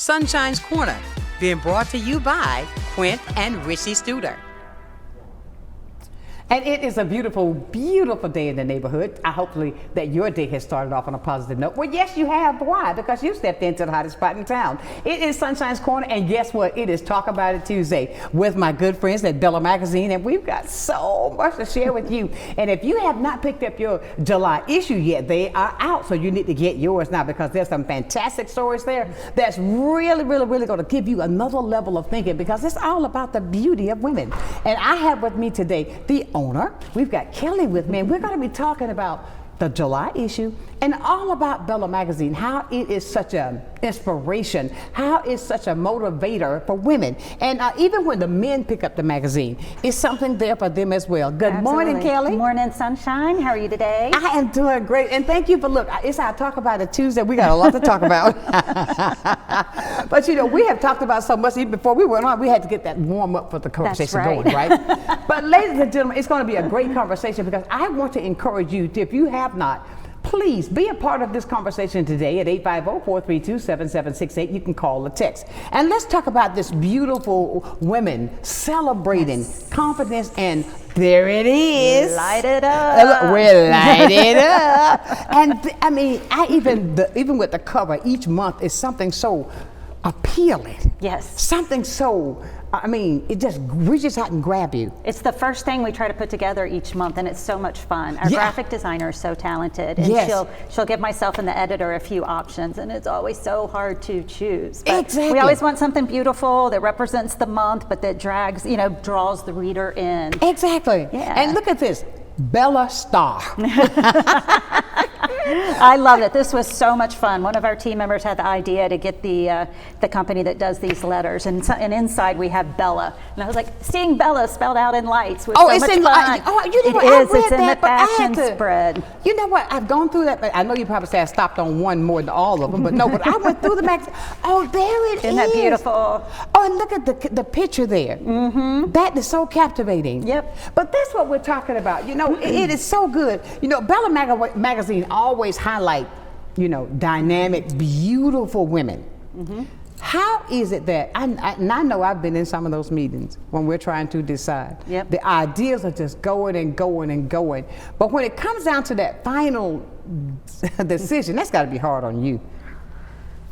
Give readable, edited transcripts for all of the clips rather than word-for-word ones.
Sunshine's Corner, being brought to you by Quint and Richie Studer. And it is a beautiful, beautiful day in the neighborhood. Hopefully that your day has started off on a positive note. Well, yes, you have. Why? Because you stepped into the hottest spot in town. It is Sunshine's Corner, and guess what? It is Talk About It Tuesday with my good friends at Bella Magazine, and we've got so much to share with you. And if you have not picked up your July issue yet, they are out, so you need to get yours now because there's some fantastic stories there that's really, really, really going to give you another level of thinking because it's all about the beauty of women. And I have with me today the owner. We've got Kelly with me, and we're going to be talking about the July issue and all about Bella Magazine, how it is such an inspiration, how it's such a motivator for women. And even when the men pick up the magazine, it's something there for them as well. Good morning, Kelly. Good morning, Sunshine. How are you today? I am doing great. And thank you for, look, it's our Talk About It Tuesday. We got a lot to talk about. But you know, we have talked about so much even before we went on, we had to get that warm up for the conversation going, right? But ladies and gentlemen, it's going to be a great conversation because I want to encourage you to, if you have not, please be a part of this conversation today at 850-432-7768. You can call or text. And let's talk about this beautiful women celebrating confidence, and there it is. Light it up. We're lighting up. And I mean, even with the cover, each month is something so appealing. Yes. Something so, I mean, it just reaches out and grab you. It's the first thing we try to put together each month, and it's so much fun. Our graphic designer is so talented, and she'll give myself and the editor a few options, and it's always so hard to choose. But exactly. We always want something beautiful that represents the month, but that draws the reader in. Exactly. Yeah. And look at this, Bella Star. I love it. This was so much fun. One of our team members had the idea to get the company that does these letters, and inside we have Bella. And I was like, seeing Bella spelled out in lights was so much fun. You know what? I read it's in that, the but I fashion had to, spread. You know what? I've gone through that. But I know you probably say I stopped on one more than all of them, but no. But I went through the magazine. Oh, there it is. Isn't that beautiful? Oh, and look at the picture there. Mm-hmm. That is so captivating. Yep. But that's what we're talking about. You know, it is so good. You know, Bella Magazine always highlight, you know, dynamic, beautiful women. Mm-hmm. How is it that, and I know I've been in some of those meetings when we're trying to decide. Yep. The ideas are just going and going and going. But when it comes down to that final decision, that's got to be hard on you.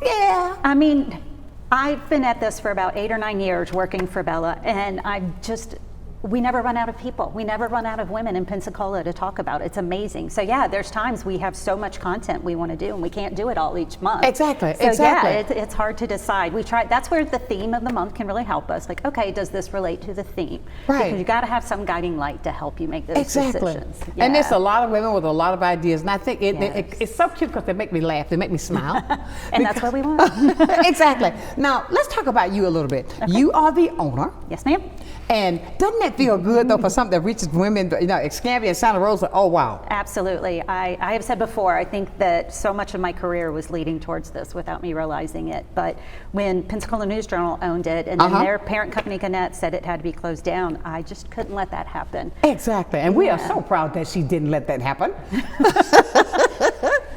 Yeah. I mean, I've been at this for about 8 or 9 years working for Bella, and we never run out of people. We never run out of women in Pensacola to talk about. It's amazing. So yeah, there's times we have so much content we want to do, and we can't do it all each month. Exactly. So exactly. yeah, it's hard to decide. We try. That's where the theme of the month can really help us. Like, okay, does this relate to the theme? Right. Because you got to have some guiding light to help you make those decisions. Yeah. And there's a lot of women with a lot of ideas, and I think it's so cute because they make me laugh. They make me smile. And that's what we want. Exactly. Now let's talk about you a little bit. Okay. You are the owner. Yes, ma'am. And doesn't that feel good though for something that reaches women, you know, Escambia and Santa Rosa? Oh wow. Absolutely. I have said before, I think that so much of my career was leading towards this without me realizing it. But when Pensacola News Journal owned it, and then their parent company Gannett said it had to be closed down, I just couldn't let that happen. Exactly. And we are so proud that she didn't let that happen.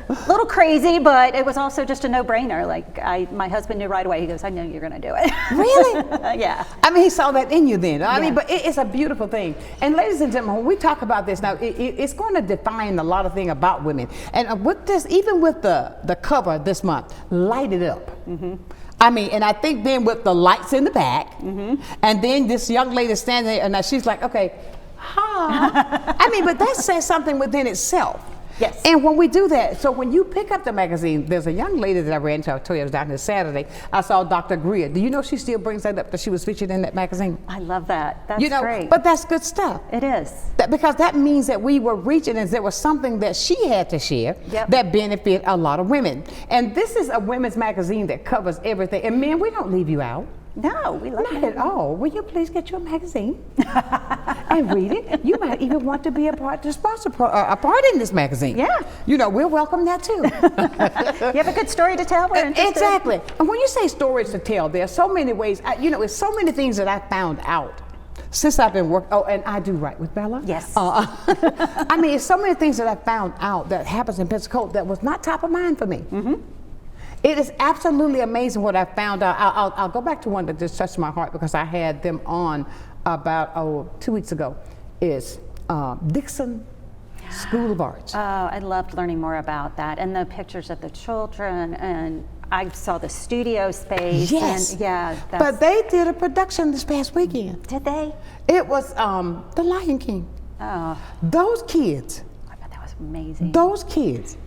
A little crazy, but it was also just a no-brainer. Like my husband knew right away. He goes, "I know you're going to do it." Really? Yeah. I mean, he saw that in you then. I mean, but it's a beautiful thing. And ladies and gentlemen, when we talk about this now, it's going to define a lot of things about women. And with this, even with the cover this month, light it up. Mm-hmm. I mean, and I think then with the lights in the back, mm-hmm. and then this young lady standing there, and now she's like, okay, I mean, but that says something within itself. Yes. And when we do that, so when you pick up the magazine, there's a young lady that I ran into, I told you I was down here Saturday, I saw Dr. Greer. Do you know she still brings that up that she was featured in that magazine? I love that. That's great. But that's good stuff. It is. Because that means that we were reaching, and there was something that she had to share that benefit a lot of women. And this is a women's magazine that covers everything. And men, we don't leave you out. No, we love it. Not at all. Will you please get your magazine and read it? You might even want to be a part in this magazine. Yeah. You know, we'll welcome that too. You have a good story to tell? We're interested. Exactly. And when you say stories to tell, there are so many ways. It's so many things that I found out since I've been working. Oh, and I do write with Bella. Yes. I mean, it's so many things that I found out that happens in Pensacola that was not top of mind for me. Mm-hmm. It is absolutely amazing what I found out. I'll go back to one that just touched my heart because I had them on about 2 weeks ago. Is Dixon School of Arts. Oh, I loved learning more about that and the pictures of the children, and I saw the studio space. Yes. And yeah. But they did a production this past weekend. Did they? It was The Lion King. Oh, Those kids. I bet that was amazing. Those kids.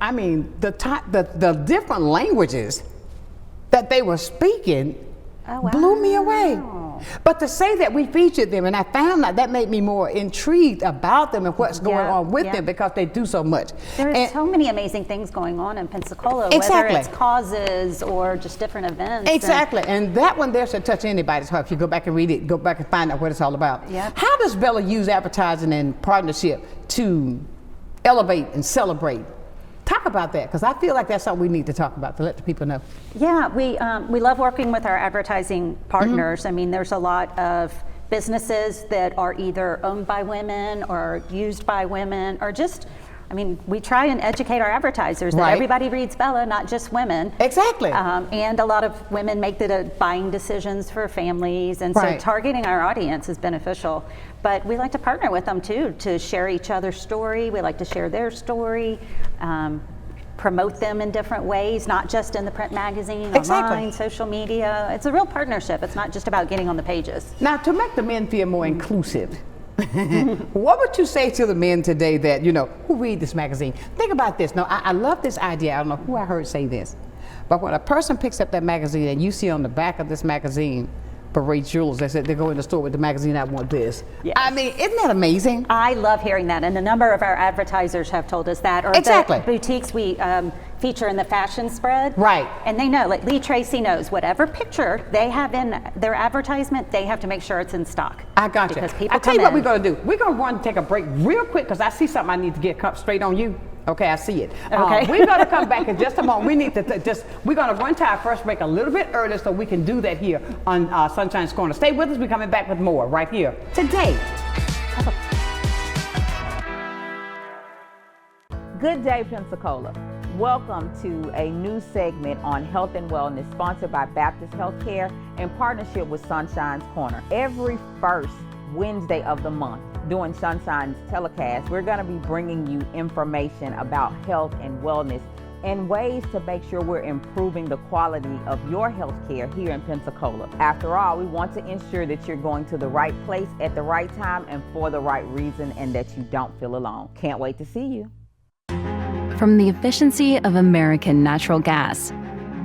I mean, the different languages that they were speaking blew me away. But to say that we featured them, and I found that made me more intrigued about them and what's going on with them because they do so much. There are so many amazing things going on in Pensacola, Exactly. whether it's causes or just different events. Exactly, and that one there should touch anybody's heart. If you go back and read it, go back and find out what it's all about. Yep. How does Bella use advertising and partnership to elevate and celebrate? Talk about that, because I feel like that's something we need to talk about to let the people know. Yeah, we love working with our advertising partners. I mean, there's a lot of businesses that are either owned by women or used by women, or just, I mean, we try and educate our advertisers that everybody reads Bella, not just women. Exactly. And a lot of women make the buying decisions for families, and so targeting our audience is beneficial. But we like to partner with them too, to share each other's story. We like to share their story, promote them in different ways, not just in the print magazine, online, social media. It's a real partnership. It's not just about getting on the pages. Now, to make the men feel more inclusive, what would you say to the men today that, who read this magazine? Think about this. No, I love this idea. I don't know who I heard say this, but when a person picks up that magazine and you see on the back of this magazine, Parade Jewels, they said they go in the store with the magazine, I want this. Yes. I mean, isn't that amazing? I love hearing that, and a number of our advertisers have told us that. Or exactly. The boutiques we feature in the fashion spread. Right. And they know, like Lee Tracy knows, whatever picture they have in their advertisement, they have to make sure it's in stock. I got you. Because people I'll tell you what we're going to do. We're going to run and take a break real quick because I see something I need to get straight on you. Okay, I see it. Okay. We're going to come back in just a moment. We need to we're going to run to our first break a little bit early so we can do that here on Sunshine's Corner. Stay with us. We're coming back with more right here today. Good day, Pensacola. Welcome to a new segment on health and wellness sponsored by Baptist Healthcare in partnership with Sunshine's Corner. Every first Wednesday of the month during Sunshine's telecast, we're going to be bringing you information about health and wellness and ways to make sure we're improving the quality of your health care here in Pensacola. After all, we want to ensure that you're going to the right place at the right time and for the right reason, and that you don't feel alone. Can't wait to see you. From the efficiency of American natural gas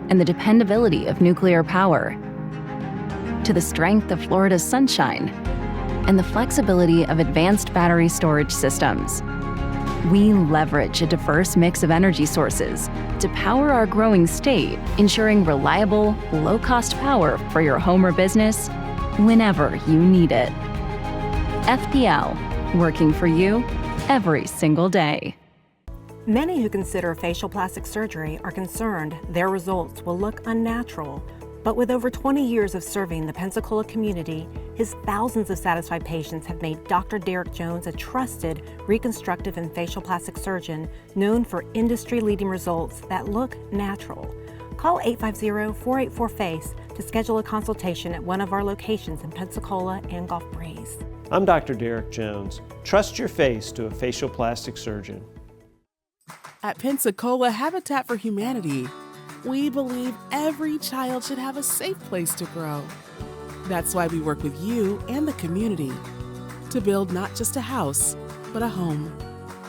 and the dependability of nuclear power, to the strength of Florida's sunshine and the flexibility of advanced battery storage systems, we leverage a diverse mix of energy sources to power our growing state, ensuring reliable, low-cost power for your home or business whenever you need it. FPL, working for you every single day. Many who consider facial plastic surgery are concerned their results will look unnatural. But with over 20 years of serving the Pensacola community, his thousands of satisfied patients have made Dr. Derek Jones a trusted reconstructive and facial plastic surgeon known for industry-leading results that look natural. Call 850-484-FACE to schedule a consultation at one of our locations in Pensacola and Gulf Breeze. I'm Dr. Derek Jones. Trust your face to a facial plastic surgeon. At Pensacola Habitat for Humanity, we believe every child should have a safe place to grow. That's why we work with you and the community to build not just a house, but a home.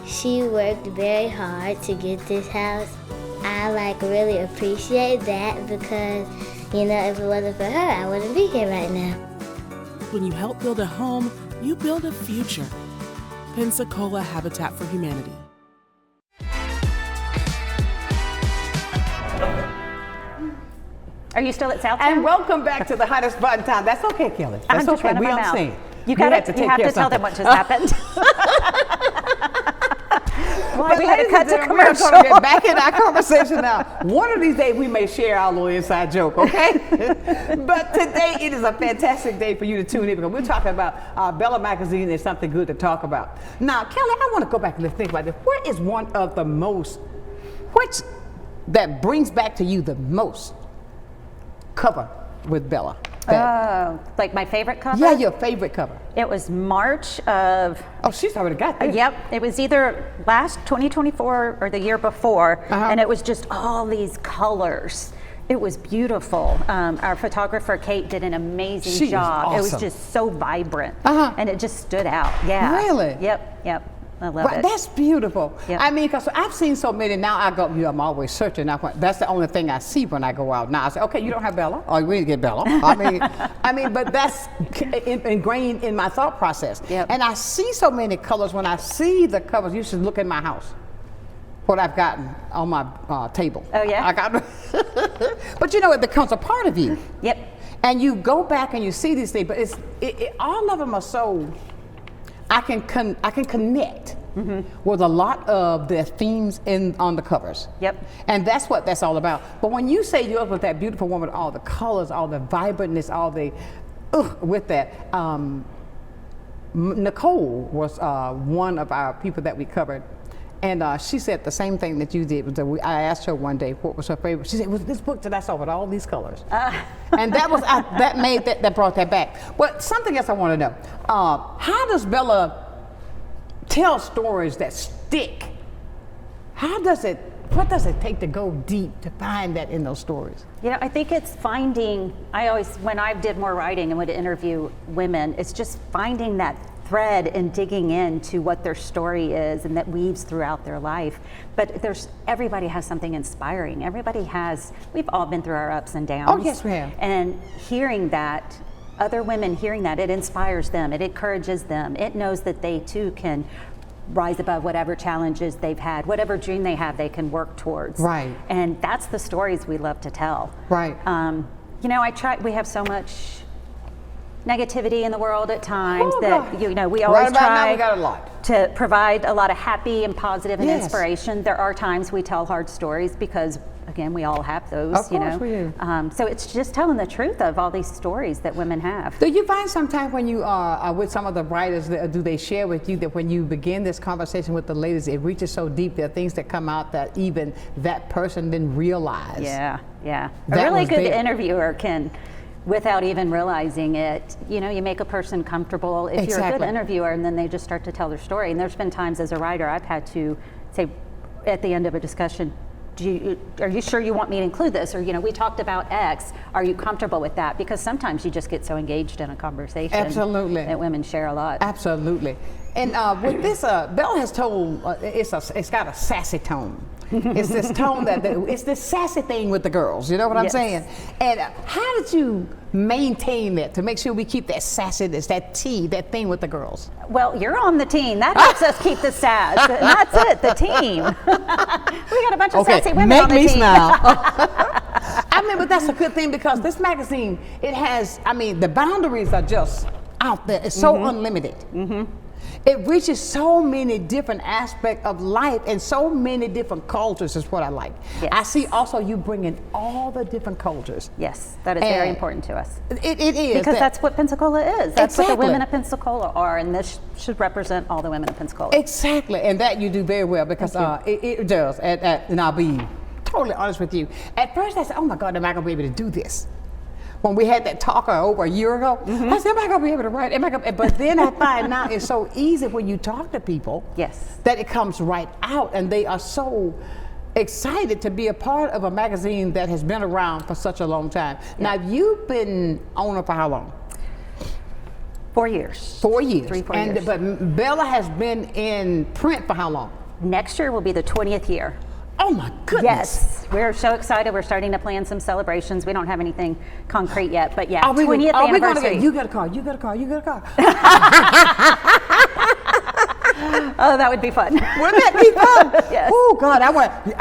She worked very hard to get this house. I really appreciate that because, if it wasn't for her, I wouldn't be here right now. When you help build a home, you build a future. Pensacola Habitat for Humanity. Are you still at Southtown? And welcome back to the hottest button time. That's okay, Kelly. That's I'm just okay. running We my mouth. understand. You have to tell them what just happened. Well, we had to cut to commercial. We're going to get back in our conversation now. One of these days we may share our little inside joke, okay? But today it is a fantastic day for you to tune in because we're talking about Bella Magazine and something good to talk about. Now, Kelly, I want to go back and think about this. What is one of the most, which that brings back to you the most cover with Bella? Like my favorite cover? Yeah, your favorite cover. It was March of. Oh, she's already got this. Yep, it was either last 2024 or the year before, and it was just all these colors. It was beautiful. Our photographer Kate did an amazing job. Awesome. It was just so vibrant, and it just stood out. Yeah. Really? Yep. I love it. That's beautiful. Yep. I mean, because I've seen so many. Now I'm always searching. That's the only thing I see when I go out. Now I say, okay, you don't have Bella. Oh, we need to get Bella. I mean, but that's ingrained in my thought process. Yep. And I see so many colors. When I see the covers, you should look in my house. What I've gotten on my table. Oh yeah. I got. But you know, it becomes a part of you. Yep. And you go back and you see these things, but all of them are so. I can connect with a lot of the themes on the covers. Yep. And that's what that's all about. But when you say yours with that beautiful woman, all the colors, all the vibrantness, all the with that, Nicole was one of our people that we covered. And she said the same thing that you did. I asked her one day what was her favorite. She said, it was this book that I saw with all these colors. And that was that brought that back. But something else I want to know. How does Bella tell stories that stick? What does it take to go deep to find that in those stories? You know, I think it's finding, when I did more writing and would interview women, it's just finding that thread and digging into what their story is and that weaves throughout their life. But everybody has something inspiring. We've all been through our ups and downs. Oh, yes, we have. And hearing that, other women hearing that, it inspires them, it encourages them. It knows that they too can rise above whatever challenges they've had, whatever dream they have, they can work towards. Right. And that's the stories we love to tell. Right. You know, we have so much negativity in the world at times we always right about try now, we got a lot. to provide a lot of happy and positive and Yes. inspiration. There are times we tell hard stories because, again, we all have those. Of course we do. So it's just telling the truth of all these stories that women have. Do you find sometimes when you are with some of the writers, do they share with you that when you begin this conversation with the ladies, it reaches so deep, there are things that come out that even that person didn't realize? Yeah. A That really was good there. interviewer can, without even realizing it, you make a person comfortable if you're a good Exactly. interviewer, and then they just start to tell their story. And there's been times as a writer I've had to say at the end of a discussion, are you sure you want me to include this? Or, we talked about X, are you comfortable with that? Because sometimes you just get so engaged in a conversation. Absolutely. That women share a lot. Absolutely. And with this, Bella has told, it's got a sassy tone. It's this tone it's this sassy thing with the girls, you know what I'm Yes. saying? And how did you maintain that to make sure we keep that sassiness, that thing with the girls? Well, you're on the team. That helps us keep the sass. And that's it, the team. We got a bunch of sassy women on the team. Smile. I mean, but that's a good thing because this magazine, it has, the boundaries are just out there. It's so unlimited. It reaches so many different aspects of life and so many different cultures is what I like. Yes. I see also you bring in all the different cultures. Yes, that is very important to us. It is. Because that's what Pensacola is. That's what the Exactly. women of Pensacola are, and this should represent all the women of Pensacola. Exactly, and that you do very well because it does. And I'll be totally honest with you. At first I said, oh my God, am I going to be able to do this? When we had that talk over a year ago, I said, am I going to be able to write? But then I find now it's so easy when you talk to people Yes. that it comes right out, and they are so excited to be a part of a magazine that has been around for such a long time. Now, you've been owner for how long? 4 years. 4 years. 4 years. But Bella has been in print for how long? Next year will be the 20th year. Oh my goodness. Yes, we're so excited. We're starting to plan some celebrations. We don't have anything concrete yet, but yeah, Are we 20th gonna anniversary. you got a car, you got a car, you got a car. Oh, that would be fun. Wouldn't that be fun? Yes. Oh God,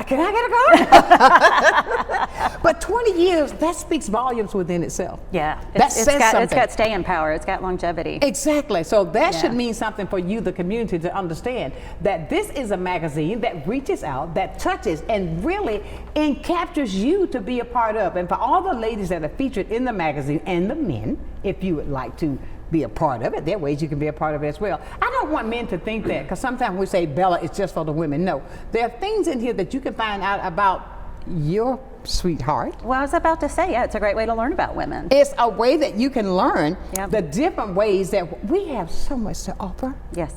can I get a car? But 20 years, that speaks volumes within itself. Yeah, That says it's something. got staying power. It's got longevity. Exactly. So that should Yeah. mean something for you, the community, to understand that this is a magazine that reaches out, that touches, and really captures you to be a part of. And for all the ladies that are featured in the magazine, and the men, if you would like to be a part of it, there are ways you can be a part of it as well. I don't want men to think that, because sometimes we say Bella is just for the women. No, there are things in here that you can find out about your sweetheart. Well, I was about to say, yeah, it's a great way to learn about women. It's a way that you can learn Yep. the different ways that we have so much to offer. Yes.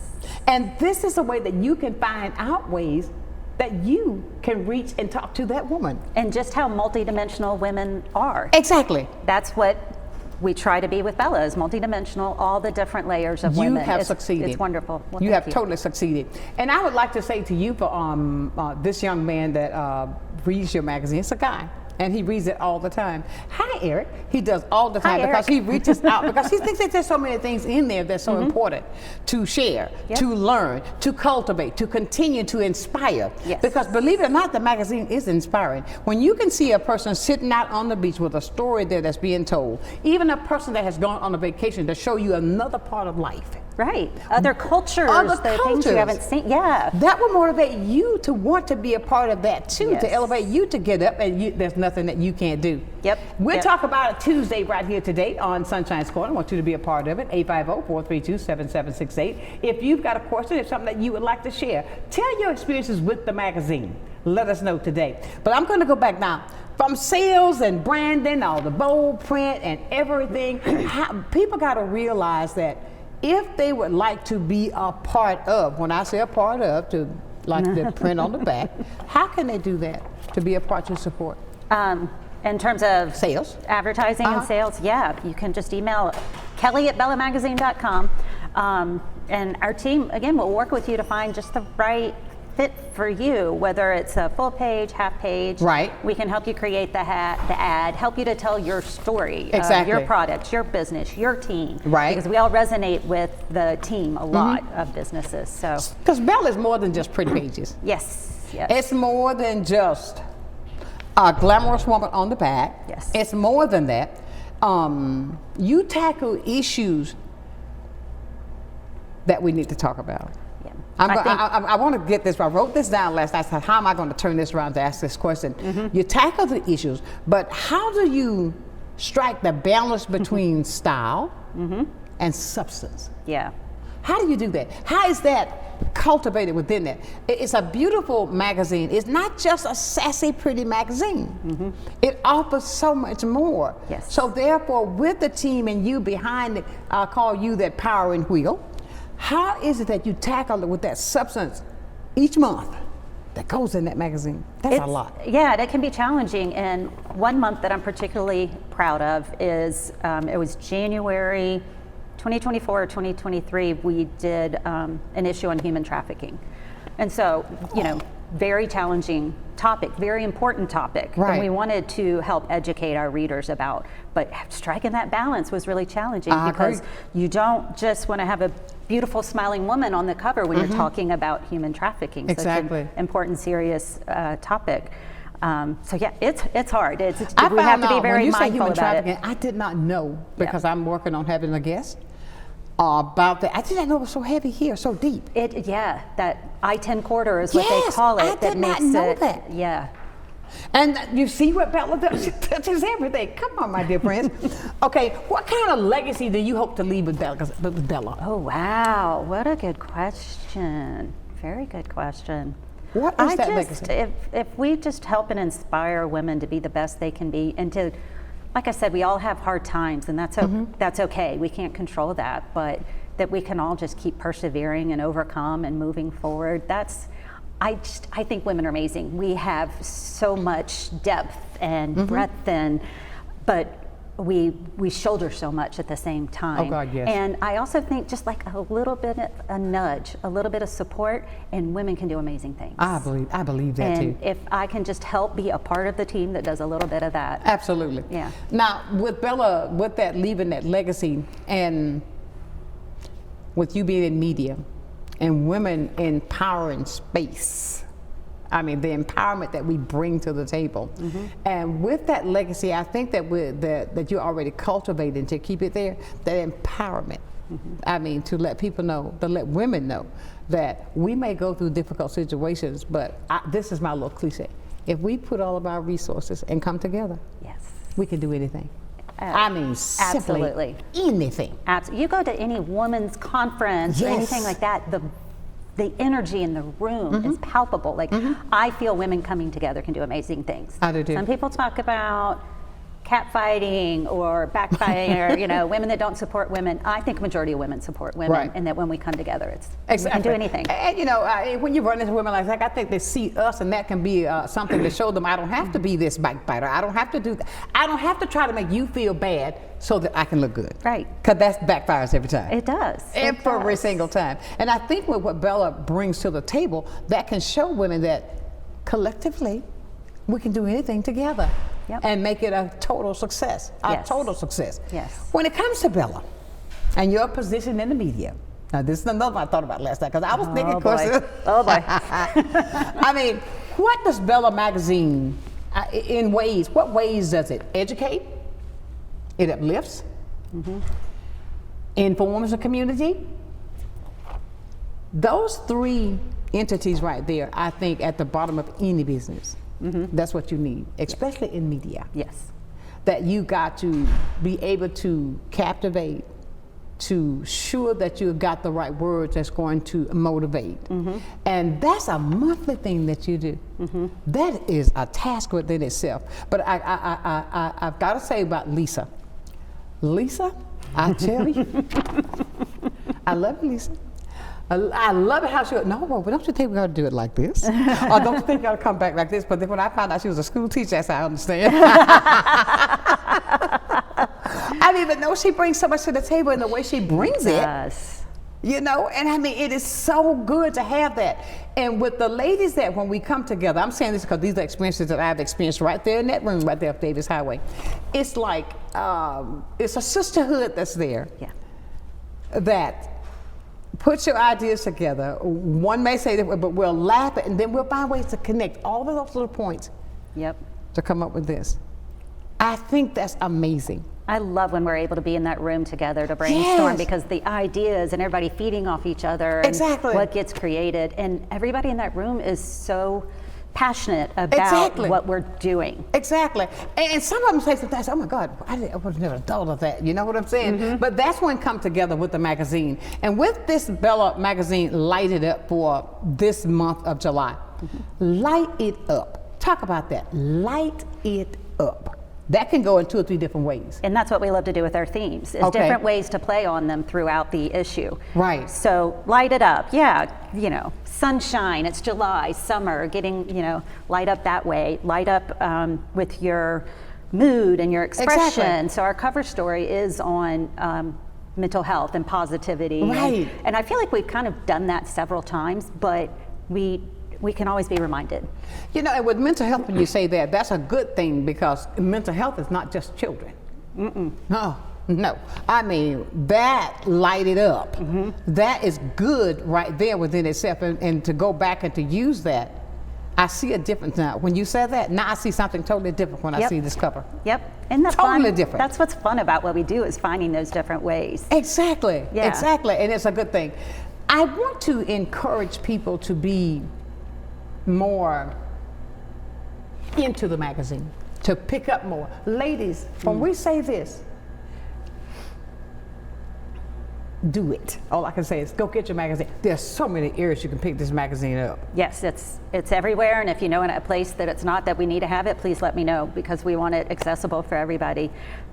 And this is a way that you can find out ways that you can reach and talk to that woman. And just how multidimensional women are. Exactly. That's what we try to be with Bella, is multidimensional, all the different layers of You women. have It's- succeeded. It's wonderful. Well, You thank have totally succeeded. And I would like to say to you, for this young man that reads your magazine, it's a guy. And he reads it all the time. Hi, Eric. He does all the time Hi, because Eric. he reaches out because he thinks that there's so many things in there that's so important to share, Yep. to learn, to cultivate, to continue to inspire. Yes. Because believe it or not, the magazine is inspiring. When you can see a person sitting out on the beach with a story there that's being told, even a person that has gone on a vacation to show you another part of life. Right. Other cultures, Other the things cultures. you haven't seen. Yeah. That will motivate you to want to be a part of that too, Yes. to elevate you to get up, and there's nothing that you can't do. Yep. We'll Yep. talk about it Tuesday right here today on Sunshine's Corner. I want you to be a part of it, 850-432-7768. If you've got a question, if something that you would like to share, tell your experiences with the magazine. Let us know today. But I'm going to go back now. From sales and branding, all the bold print and everything, people got to realize that if they would like to be a part of, when I say a part of, to like the print on the back, how can they do that to be a part to support? In terms of Sales. advertising and sales, yeah, you can just email kelly@bellamagazine.com. And our team, again, will work with you to find just the right fit for you, whether it's a full page, half page. Right. We can help you create the ad, help you to tell your story, Exactly. your products, your business, your team. Right. Because we all resonate with the team a lot of businesses. So Because Bella is more than just pretty pages. yes, yes. It's more than just a glamorous woman on the back. Yes. It's more than that. You tackle issues that we need to talk about. Yeah. I want to get this. I wrote this down last night. I said, how am I going to turn this around to ask this question? You tackle the issues, but how do you strike the balance between style and substance? Yeah. How do you do that? How is that cultivated within that? It's a beautiful magazine. It's not just a sassy, pretty magazine. It offers so much more. Yes. So therefore, with the team and you behind it, I'll call you that powering wheel. How is it that you tackle it with that substance each month that goes in that magazine? That's a lot. Yeah, that can be challenging. And one month that I'm particularly proud of is it was January 2024 or 2023. We did an issue on human trafficking, and so very challenging topic, very important topic, Right. and we wanted to help educate our readers about. But striking that balance was really challenging I because agree. you don't just want to have a beautiful smiling woman on the cover when you're talking about human trafficking. Exactly. Such an important, serious topic. So yeah, it's hard. We found have to be out very when you say mindful human about trafficking, it. I did not know because I'm working on having a guest about that. I did not know it was so heavy here, so deep. That I-10 corridor is what Yes, they call it. I did not makes know it, that. Yeah. And you see what Bella does? She touches everything. Come on, my dear friends. Okay, what kind of legacy do you hope to leave with Bella? Oh wow, what a good question. Very good question. What is that legacy? If we just help and inspire women to be the best they can be, and to, like I said, we all have hard times, and that's okay. We can't control that, but that we can all just keep persevering and overcome and moving forward. I think women are amazing. We have so much depth and breadth, but we shoulder so much at the same time. Oh God, yes. And I also think just like a little bit of a nudge, a little bit of support, and women can do amazing things. I believe that And too. if I can just help be a part of the team that does a little bit of that. Absolutely. Yeah. Now, with Bella, with that leaving that legacy, and with you being in media, and women empowering space. I mean, the empowerment that we bring to the table. And with that legacy, I think that that you're already cultivating to keep it there, that empowerment. I mean, to let people know, to let women know that we may go through difficult situations, but this is my little cliche. If we put all of our resources and come together, Yes. we can do anything. I mean, simply absolutely. anything. You go to any women's conference or Yes. anything like that, the the energy in the room is palpable. Like, I feel women coming together can do amazing things. I do too. Some people talk about catfighting or backfighting or, you know, women that don't support women. I think a majority of women support women, Right. and that when we come together, it's Exactly. we can do anything. And you know, when you run into women like that, I think they see us, and that can be something to show them I don't have to be this backbiter. I don't have to do that. I don't have to try to make you feel bad so that I can look good. Right. Because that backfires every time. It does. It Every does. single time. And I think with what Bella brings to the table, that can show women that collectively we can do anything together. Yep. And make it a total success. Yes. A total success. Yes. When it comes to Bella and your position in the media, now this is another one I thought about last night, because I was thinking, Oh boy. Oh boy. I mean, what does Bella magazine, what ways does it educate? It uplifts, informs the community. Those three entities right there, I think, at the bottom of any business. That's what you need, especially in media. Yes. That you got to be able to captivate, to sure that you've got the right words that's going to motivate. And that's a monthly thing that you do. That is a task within itself. But I've got to say about Lisa. Lisa, I tell you, I love Lisa. I love it how she goes, no, but don't you think we ought to do it like this? Or don't you think we ought to come back like this? But then when I found out she was a school teacher, that's how I understand. I didn't even know she brings so much to the table in the way she brings it. Yes. You know, and I mean, it is so good to have that. And with the ladies that when we come together, I'm saying this because these are experiences that I've experienced right there in that room, right there off Davis Highway. It's like, it's a sisterhood that's there. Yeah. That put your ideas together. One may say that, but we'll laugh at, and then we'll find ways to connect all of those little points Yep. to come up with this. I think that's amazing. I love when we're able to be in that room together to brainstorm, Yes. because the ideas and everybody feeding off each other and Exactly. what gets created, and everybody in that room is so passionate about Exactly. what we're doing. Exactly. And some of them say sometimes, oh my God, I would have never thought of that. You know what I'm saying? But that's when come together with the magazine. And with this Bella magazine lighted up for this month of July, light it up. Talk about that. Light it up. That can go in 2 or 3 different ways. And that's what we love to do with our themes, is Okay. different ways to play on them throughout the issue. Right. So light it up, yeah, you know, sunshine, it's July, summer, getting, you know, light up that way, light up with your mood and your expression. Exactly. So our cover story is on mental health and positivity. Right. And I feel like we've kind of done that several times, but we can always be reminded. You know, and with mental health, when you say that, that's a good thing, because mental health is not just children. No, no. I mean, that lighted up. That is good right there within itself. And to go back and to use that, I see a difference now. When you said that, now I see something totally different when I Yep. see this cover. Yep. And that's Totally fun. different. That's what's fun about what we do, is finding those different ways. Exactly. Yeah. Exactly. And it's a good thing. I want to encourage people to be more into the magazine, to pick up more. Ladies, when we say this, do it. All I can say is go get your magazine. There's so many areas you can pick this magazine up. Yes, it's everywhere, and if you know in a place that it's not, that we need to have it, please let me know, because we want it accessible for everybody.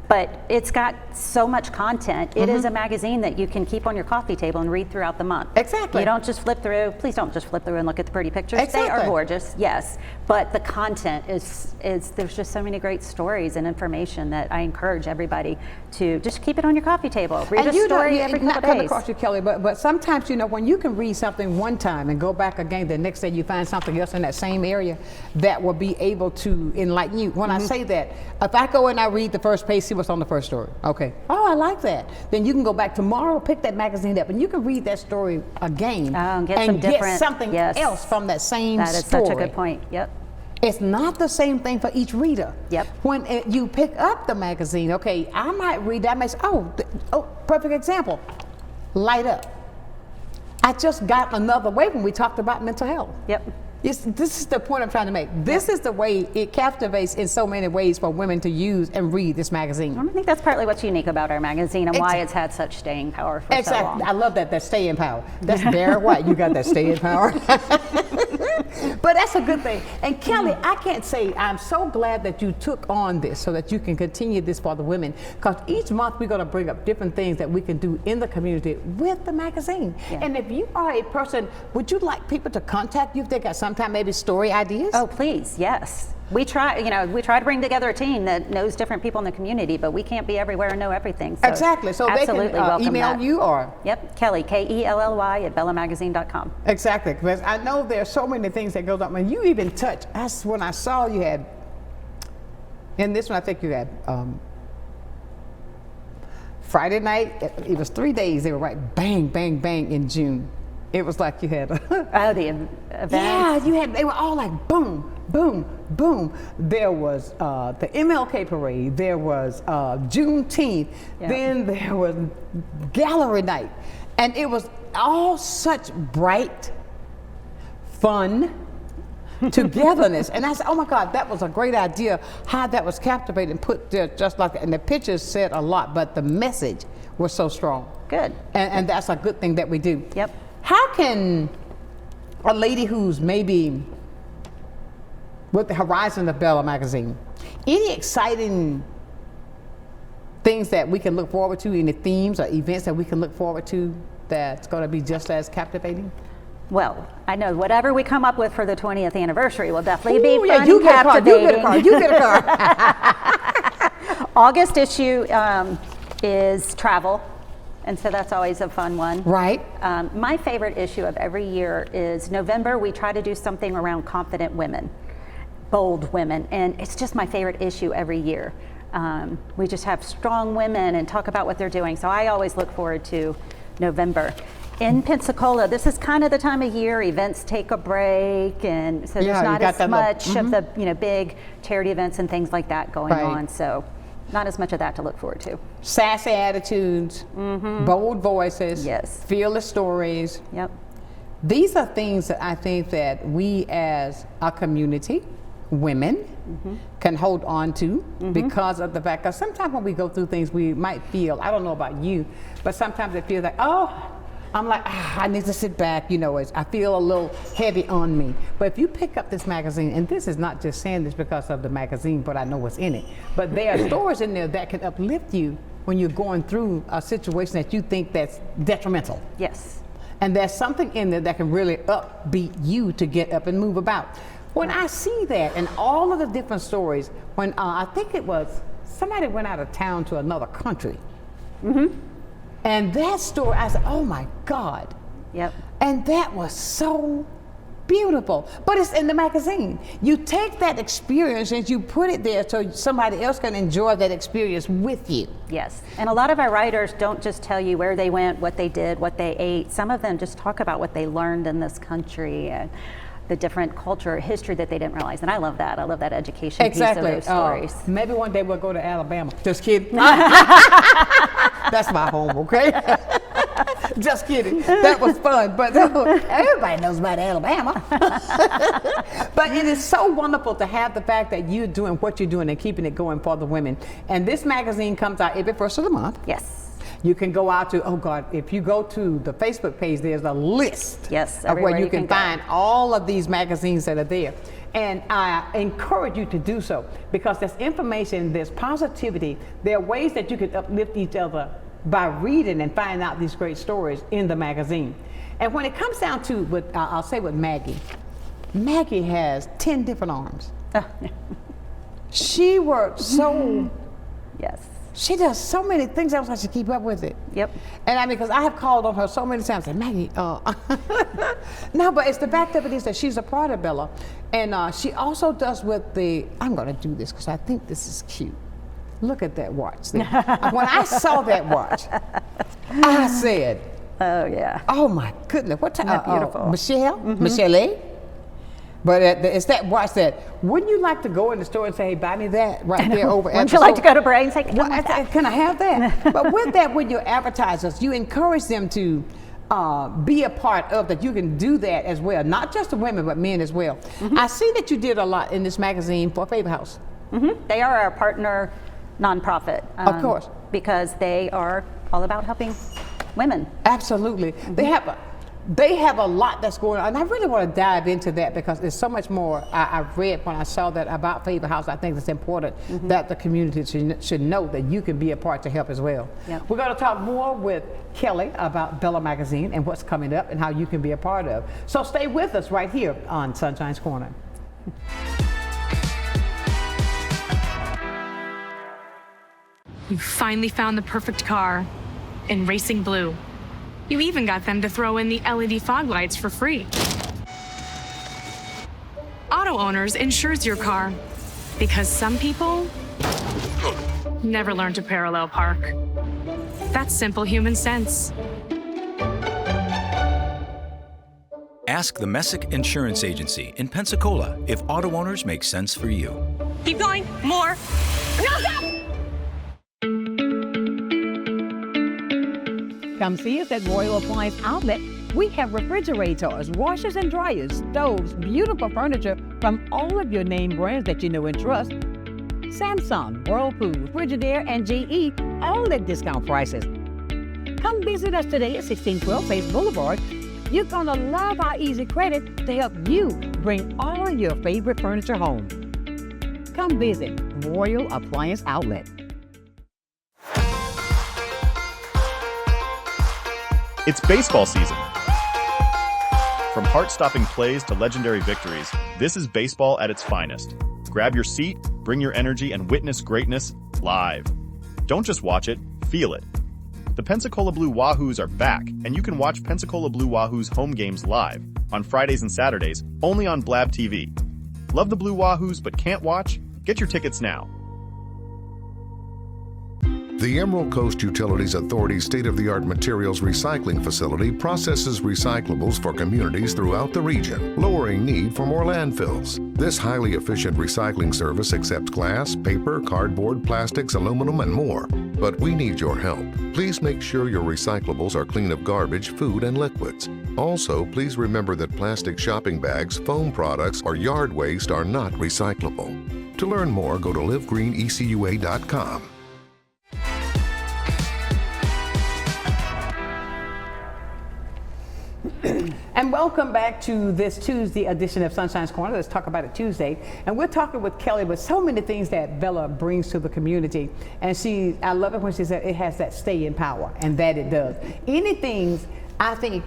But it's got so much content. It is a magazine that you can keep on your coffee table and read throughout the month. Exactly. You don't just flip through, please don't just flip through and look at the pretty pictures. They are Exactly. gorgeous, yes, but the content is there's just so many great stories and information that I encourage everybody to just keep it on your coffee table. Read a story every couple not coming days. across you, Kelly, but sometimes, you know, when you can read something one time and go back again, the next day you find something else in that same area that will be able to enlighten you. When I say that, if I go and I read the first page, see what's on the first story. Okay. Oh, I like that. Then you can go back tomorrow, pick that magazine up, and you can read that story again And get and some different, something yes. else from that same That is story. such a good point. Yep. It's not the same thing for each reader. Yep. When you pick up the magazine, okay, I might read that message. Oh, perfect example. Light up. I just got another way when we talked about mental health. Yep. Yes, this is the point I'm trying to make. This is the way it captivates in so many ways for women to use and read this magazine. I think that's partly what's unique about our magazine and why it's had such staying power for so long. I love that staying power. That's very white. You got that staying power. But that's a good thing. And Kelly, I can't say I'm so glad that you took on this so that you can continue this for the women. Because each month we're going to bring up different things that we can do in the community with the magazine. Yeah. And if you are a person, would you like people to contact you if they got sometime maybe story ideas? Oh, please, yes. We try to bring together a team that knows different people in the community, but we can't be everywhere and know everything. So exactly. So they can email you or? Yep, Kelly, Kelly, @bellamagazine.com. Exactly, because I know there's so many things that goes on. When you even touch, that's when I saw you had, in this one I think you had Friday night, it was 3 days, they were right bang, bang, bang in June. It was like you had the event. Yeah, you had, they were all like boom, boom, boom. There was the MLK parade, there was Juneteenth, then there was gallery night. And it was all such bright, fun, togetherness. And I said, oh my God, that was a great idea, how that was captivating, put there just like that. And the pictures said a lot, but the message was so strong. Good. And that's a good thing that we do. Yep. How can a lady who's maybe with the horizon of Bella magazine, any exciting things that we can look forward to, any themes or events that we can look forward to that's going to be just as captivating? Well, I know whatever we come up with for the 20th anniversary will definitely be fun and you captivating. You get a car. August issue is travel. And so that's always a fun one. Right. My favorite issue of every year is November. We try to do something around confident women, bold women, and it's just my favorite issue every year. We just have strong women and talk about what they're doing. So I always look forward to November. In Pensacola, this is kind of the time of year events take a break, and so there's not as much of the big charity events and things like that going on. So not as much of that to look forward to. Sassy attitudes, bold voices, fearless stories. Yep. These are things that I think that we as a community, women, can hold on to because of the fact that sometimes when we go through things, we might feel, I don't know about you, but sometimes it feels like, oh, I'm like, I need to sit back, I feel a little heavy on me. But if you pick up this magazine, and this is not just saying this because of the magazine, but I know what's in it, but there are stories in there that can uplift you when you're going through a situation that you think that's detrimental. Yes. And there's something in there that can really upbeat you to get up and move about. When I see that and all of the different stories, when I think it was somebody went out of town to another country, and that story, I said, oh my God. Yep. And that was so beautiful. But it's in the magazine. You take that experience and you put it there so somebody else can enjoy that experience with you. Yes. And a lot of our writers don't just tell you where they went, what they did, what they ate. Some of them just talk about what they learned in this country and the different culture, history that they didn't realize. And I love that. I love that education piece of those stories. Maybe one day we'll go to Alabama. Just kidding. That's my home, okay? Just kidding. That was fun. But everybody knows about Alabama. But it is so wonderful to have the fact that you're doing what you're doing and keeping it going for the women. And this magazine comes out every first of the month. Yes. You can go out to, oh God, if you go to the Facebook page, there's a list of where you can find all of these magazines that are there. And I encourage you to do so because there's information, there's positivity, there are ways that you can uplift each other by reading and finding out these great stories in the magazine. And when it comes down to, I'll say with Maggie, Maggie has 10 different arms. She works so, she does so many things else I should keep up with it. Yep. And I mean, because I have called on her so many times, and Maggie, no, but it's the fact of it is that she's a part of Bella. And she also does with the, I'm going to do this because I think this is cute. Look at that watch there. When I saw that watch, I said, oh yeah. Oh my goodness, what time? Beautiful. Michelle? Michelle? But it's that watch that, wouldn't you like to go in the store and say, hey, buy me that right there over at Wouldn't you like to go to Bray and say, can I have that? But with that, with your advertisers, you encourage them to be a part of, that you can do that as well, not just the women, but men as well. I see that you did a lot in this magazine for Favor House. They are our partner nonprofit. Of course. Because they are all about helping women. Absolutely. They have a lot that's going on, and I really want to dive into that because there's so much more I read when I saw that about Favor House. I think it's important that the community should know that you can be a part to help as well. Yep. We're going to talk more with Kelly about Bella Magazine and what's coming up and how you can be a part of. So stay with us right here on Sunshine's Corner. You finally found the perfect car in racing blue. You even got them to throw in the LED fog lights for free. Auto Owners insures your car because some people never learn to parallel park. That's simple human sense. Ask the Messick Insurance Agency in Pensacola if Auto Owners make sense for you. Keep going, more. No, stop! Come see us at Royal Appliance Outlet. We have refrigerators, washers and dryers, stoves, beautiful furniture from all of your name brands that you know and trust. Samsung, Whirlpool, Frigidaire, and GE, all at discount prices. Come visit us today at 1612 Face Boulevard. You're gonna love our easy credit to help you bring all your favorite furniture home. Come visit Royal Appliance Outlet. It's baseball season. From heart-stopping plays to legendary victories, this is baseball at its finest. Grab your seat, bring your energy, and witness greatness live. Don't just watch it, feel it. The Pensacola Blue Wahoos are back, and you can watch Pensacola Blue Wahoos home games live on Fridays and Saturdays, only on Blab TV. Love the Blue Wahoos but can't watch? Get your tickets now. The Emerald Coast Utilities Authority's state-of-the-art materials recycling facility processes recyclables for communities throughout the region, lowering need for more landfills. This highly efficient recycling service accepts glass, paper, cardboard, plastics, aluminum, and more. But we need your help. Please make sure your recyclables are clean of garbage, food, and liquids. Also, please remember that plastic shopping bags, foam products, or yard waste are not recyclable. To learn more, go to livegreenecua.com. And welcome back to this Tuesday edition of Sunshine's Corner. Let's talk about it Tuesday. And we're talking with Kelly with so many things that Bella brings to the community. And I love it when she said it has that stay in power, and that it does. Anything, I think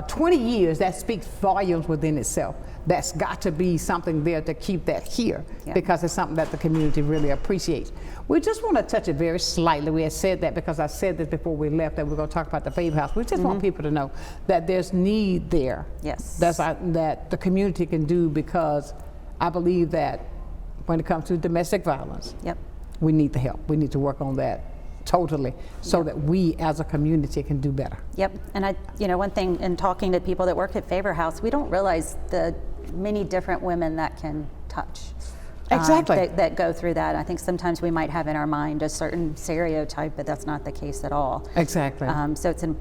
20 years, that speaks volumes within itself. That's got to be something there to keep that here, because it's something that the community really appreciates. We just want to touch it very slightly. We had said that because I said this before we left, that we're going to talk about the Favor House. We just want people to know that there's need there. Yes. That the community can do, because I believe that when it comes to domestic violence, we need the help. We need to work on that totally, so that we as a community can do better. And one thing in talking to people that work at Favor House, we don't realize the many different women that can touch. Exactly. That go through that. I think sometimes we might have in our mind a certain stereotype, but that's not the case at all. Exactly. So it's an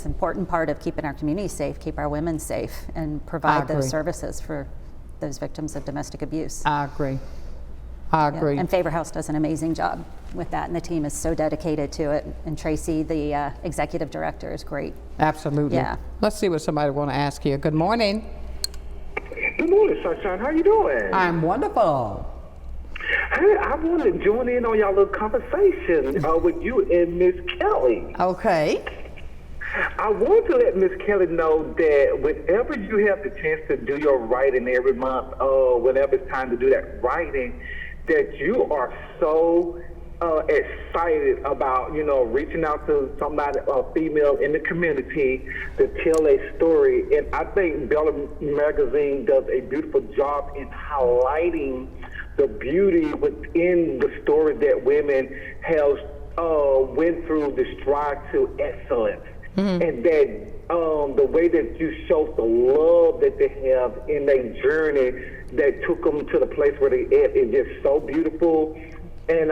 important part of keeping our community safe, keep our women safe, and provide those services for those victims of domestic abuse. I agree. I agree. And Favor House does an amazing job with that, and the team is so dedicated to it. And Tracy, the executive director, is great. Absolutely. Yeah. Let's see what somebody want to ask here. Good morning. Good morning, Sunshine. How you doing? I'm wonderful. Hey, I want to join in on y'all little conversation with you and Miss Kelly. Okay. I want to let Miss Kelly know that whenever you have the chance to do your writing every month, whenever it's time to do that writing, that you are so excited about, reaching out to somebody, a female in the community, to tell a story. And I think Bella Magazine does a beautiful job in highlighting the beauty within the story that women have went through the strive to excellence. And that the way that you show the love that they have in their journey that took them to the place where they at is just so beautiful. And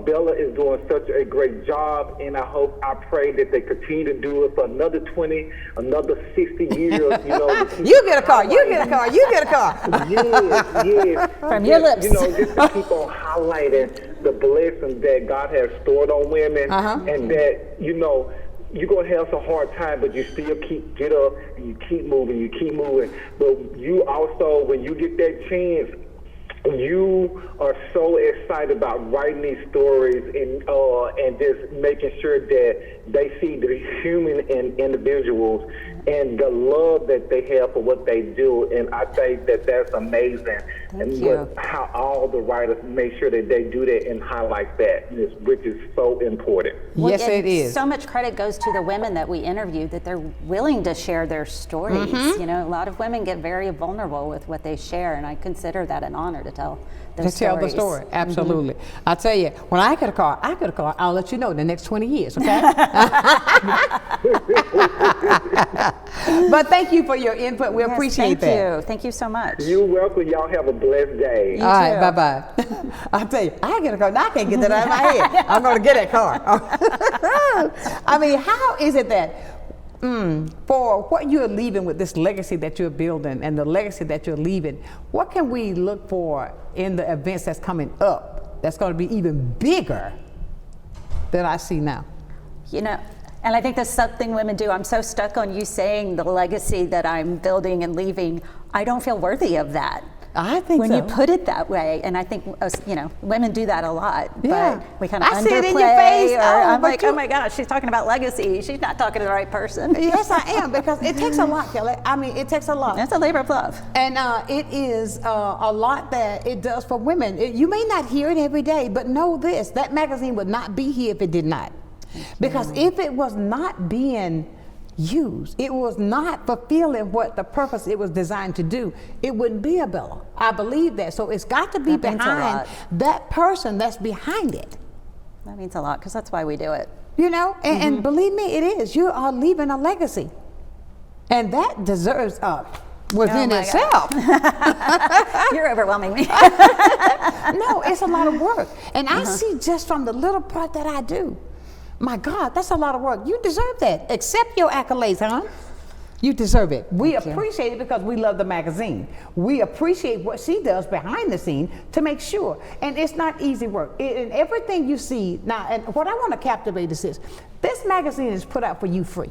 Bella is doing such a great job, and I pray that they continue to do it for another 20, another 60 years. You know, you get a car, you get a car, you get a car. Yes. From your lips. You know, just to keep on highlighting the blessings that God has stored on women, and that, you know, you're going to have some hard time, but you still get up and you keep moving, But you also, when you get that chance, you are so excited about writing these stories and just making sure that they see the human in individuals and the love that they have for what they do. And I think that that's amazing. How all the writers make sure that they do that and highlight that, which is so important. Well, yes, it is. So much credit goes to the women that we interviewed, that they're willing to share their stories. You know, a lot of women get very vulnerable with what they share, and I consider that an honor to tell those stories. Tell the story, absolutely. I tell you, when I get a car, I'll let you know in the next 20 years, okay? But thank you for your input. We appreciate that. Thank you so much. You're welcome. Y'all have a blessed day. All right, bye-bye. I'll tell you, I get a car. Now I can't get that out of my head. I'm going to get that car. I mean, how is it that for what you're leaving with this legacy that you're building and the legacy that you're leaving, what can we look for in the events that's coming up that's going to be even bigger than I see now? You know, and I think that's something women do. I'm so stuck on you saying the legacy that I'm building and leaving. I don't feel worthy of that. I think when so. you put it that way, and I think you know, women do that a lot. Yeah. But we kind of underplay. See it in your face. I'm like, oh my gosh, she's talking about legacy. She's not talking to the right person. Yes, I am, because it takes a lot, Kelly. I mean, it takes a lot. It's a labor of love. And it is a lot that it does for women. You may not hear it every day, but know this: that magazine would not be here if it did not. Because if it was not being used, it was not fulfilling what the purpose it was designed to do, it wouldn't be a Bella. I believe that. So it's got to be behind that person that's behind it. That means a lot, because that's why we do it. You know, and believe me, it is. You are leaving a legacy. And that deserves within itself. You're overwhelming me. No, it's a lot of work. And I see just from the little part that I do, my God, that's a lot of work. You deserve that. Accept your accolades, huh? You deserve it. We appreciate it because we love the magazine. We appreciate what she does behind the scene to make sure. And it's not easy work. And everything you see now, and what I want to captivate is this magazine is put out for you free.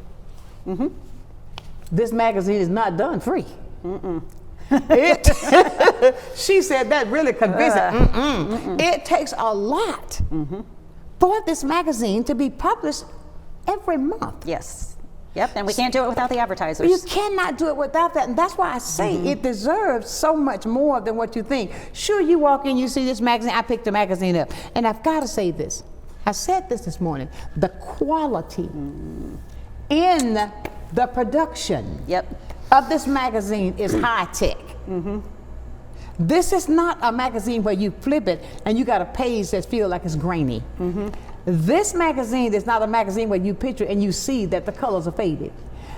This magazine is not done free. She said that really convincing. It takes a lot for this magazine to be published every month. Yes. Yep, and we can't do it without the advertisers. You cannot do it without that, and that's why I say it deserves so much more than what you think. Sure, you walk in, you see this magazine, I picked the magazine up, and I've got to say this. I said this morning, the quality in the production of this magazine is high tech. This is not a magazine where you flip it and you got a page that feels like it's grainy. This magazine is not a magazine where you picture and you see that the colors are faded.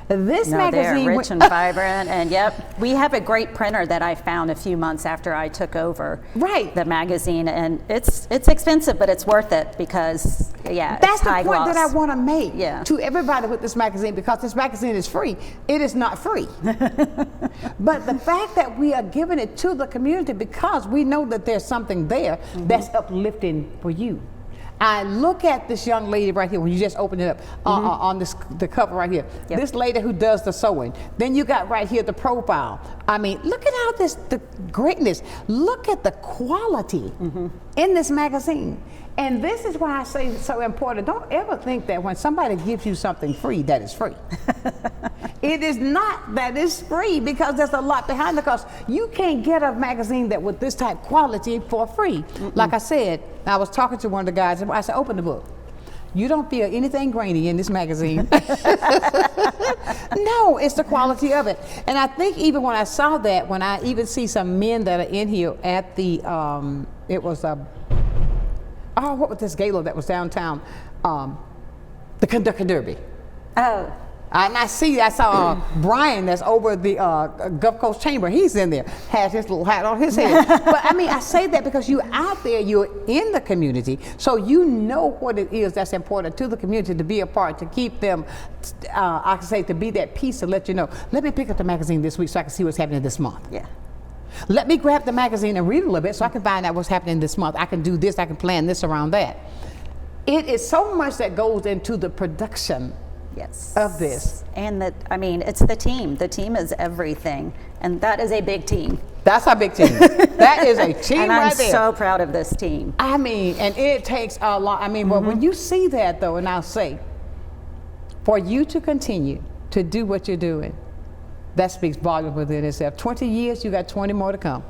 This magazine, they're rich and vibrant, and we have a great printer that I found a few months after I took over the magazine, and it's expensive, but it's worth it because that's the point gloss. that I want to make to everybody with this magazine, because this magazine is free. It is not free. But the fact that we are giving it to the community because we know that there's something there that's uplifting for you. I look at this young lady right here when you just open it up on the cover right here. This lady who does the sewing. Then you got right here the profile. I mean, look at all the greatness. Look at the quality in this magazine. And this is why I say it's so important. Don't ever think that when somebody gives you something free, that is free. It is not that it's free, because there's a lot behind the cost. You can't get a magazine that with this type quality for free. Like I said, I was talking to one of the guys, and I said, open the book. You don't feel anything grainy in this magazine. No, it's the quality of it. And I think even when I saw that, when I even see some men that are in here at the, it was a, what was this gala that was downtown? The Kentucky Derby. And I saw Brian that's over the Gulf Coast Chamber. He's in there, has his little hat on his head. But I mean, I say that because you're out there, you're in the community, so you know what it is that's important to the community to be a part, to keep them, I can say, to be that piece to let you know. Let me pick up the magazine this week so I can see what's happening this month. Yeah. Let me grab the magazine and read a little bit so I can find out what's happening this month. I can do this, I can plan this around that. It is so much that goes into the production of this. And it's the team. The team is everything. And that is a big team. That's a big team. That is a team and right there. I'm so proud of this team. I mean, and it takes a lot. I mean, well, when you see that though, and I'll say, for you to continue to do what you're doing, that speaks volumes within itself. 20 years, you got 20 more to come.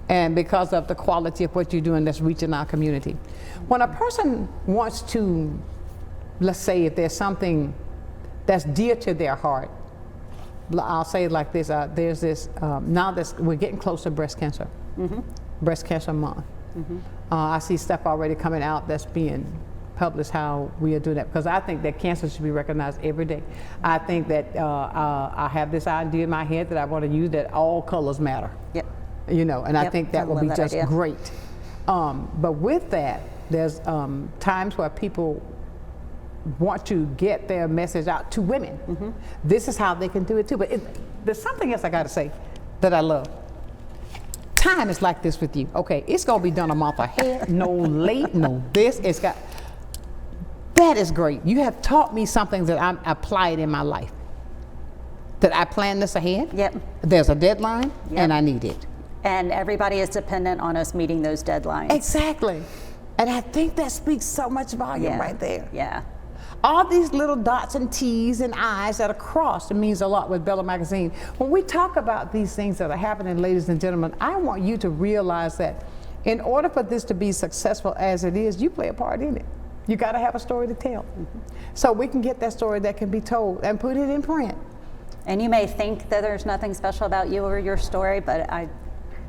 And because of the quality of what you're doing that's reaching our community. When a person wants to, let's say if there's something that's dear to their heart, I'll say it like this, there's this, now that we're getting close to breast cancer, breast cancer month. I see stuff already coming out that's being published how we are doing that, because I think that cancer should be recognized every day. I think that I have this idea in my head that I want to use, that all colors matter. Yep. You know, and I think that will be just great. But with that, there's times where people want to get their message out to women. This is how they can do it too. But there's something else I got to say that I love. Time is like this with you. Okay, it's gonna be done a month ahead, no late, no this. It's got. That is great. You have taught me something that I'm applied in my life. That I plan this ahead. Yep. There's a deadline, and I need it. And everybody is dependent on us meeting those deadlines. Exactly. And I think that speaks so much volume right there. Yeah. All these little dots and T's and I's that are crossed, it means a lot with Bella Magazine. When we talk about these things that are happening, ladies and gentlemen, I want you to realize that in order for this to be successful as it is, you play a part in it. You got to have a story to tell. So we can get that story that can be told and put it in print. And you may think that there's nothing special about you or your story, but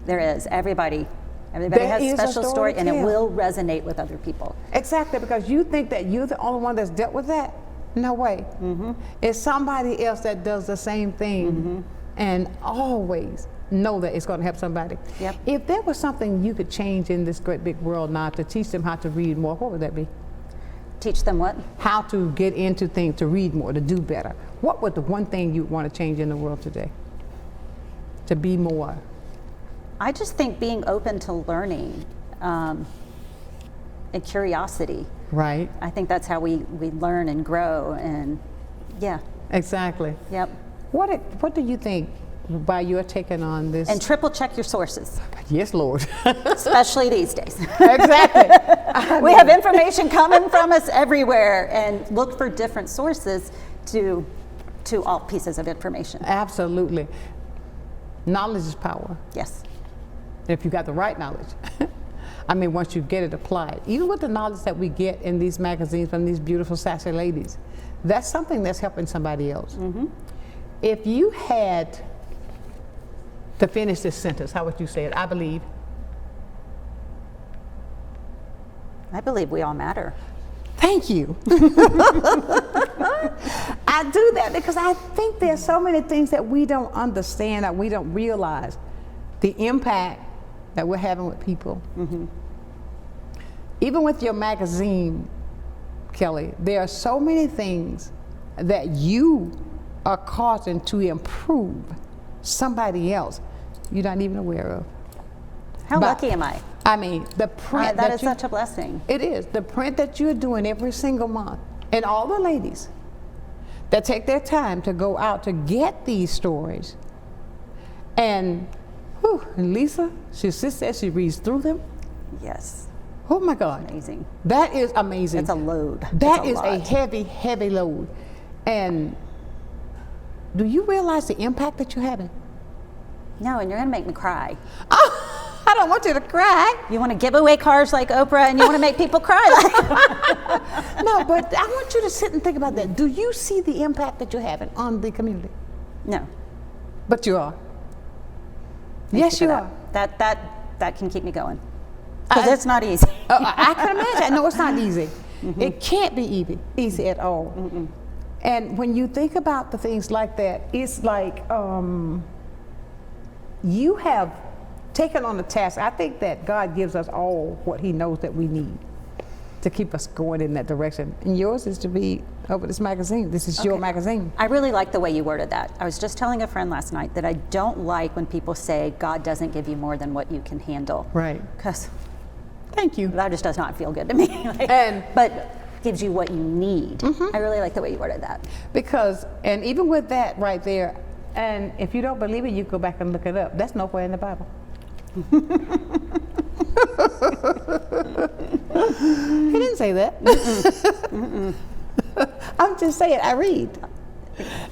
there is. Everybody has a special story, and it will resonate with other people. Exactly, because you think that you're the only one that's dealt with that. No way. It's somebody else that does the same thing, and always know that it's going to help somebody. Yep. If there was something you could change in this great big world now to teach them how to read more, what would that be? Teach them what? How to get into things, to read more, to do better. What would the one thing you want to change in the world today? To be more? I just think being open to learning and curiosity. Right. I think that's how we learn and grow, and Exactly. Yep. What do you think by your taking on this? And triple check your sources. Yes, Lord. Especially these days. Exactly. We have information coming from us everywhere, and look for different sources to all pieces of information. Absolutely. Knowledge is power. Yes. If you got the right knowledge. I mean, once you get it applied, even with the knowledge that we get in these magazines from these beautiful, sassy ladies, that's something that's helping somebody else. If you had to finish this sentence, how would you say it? I believe we all matter. Thank you. I do that because I think there's so many things that we don't understand, that we don't realize the impact that we're having with people. Even with your magazine, Kelly, there are so many things that you are causing to improve somebody else you're not even aware of. How lucky am I? I mean, the print that is such a blessing. It is. The print that you're doing every single month, and all the ladies that take their time to go out to get these stories. And Lisa, she sits there, she reads through them. Yes. Oh my God. Amazing. That is amazing. It's a load. That is a heavy, heavy load. And do you realize the impact that you're having? No, and you're gonna make me cry. Oh, I don't want you to cry. You want to give away cars like Oprah, and you want to make people cry like No, but I want you to sit and think about that. Do you see the impact that you're having on the community? No. But you are. Yes, you are. That can keep me going. Because it's not easy. I can imagine. No, it's not easy. It can't be easy at all. And when you think about the things like that, it's like you have taken on the task. I think that God gives us all what he knows that we need to keep us going in that direction. And yours is to be over this magazine. This is your magazine. I really like the way you worded that. I was just telling a friend last night that I don't like when people say God doesn't give you more than what you can handle. Right. Because thank you. That just does not feel good to me. But gives you what you need. I really like the way you worded that. Because, and even with that right there, and if you don't believe it, you go back and look it up. That's nowhere in the Bible. He didn't say that. I'm just saying, I read.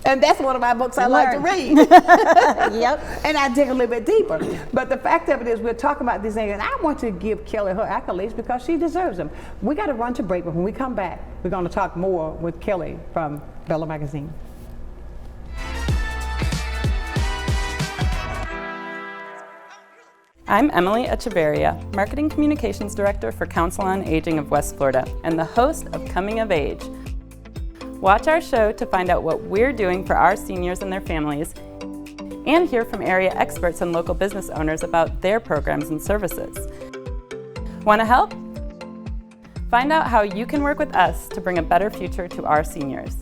And that's one of my books I like to read. Yep. And I dig a little bit deeper. But the fact of it is, we're talking about these things, and I want to give Kelly her accolades because she deserves them. We got to run to break, but when we come back, we're going to talk more with Kelly from Bella Magazine. I'm Emily Echeverria, Marketing Communications Director for Council on Aging of West Florida and the host of Coming of Age. Watch our show to find out what we're doing for our seniors and their families, and hear from area experts and local business owners about their programs and services. Want to help? Find out how you can work with us to bring a better future to our seniors.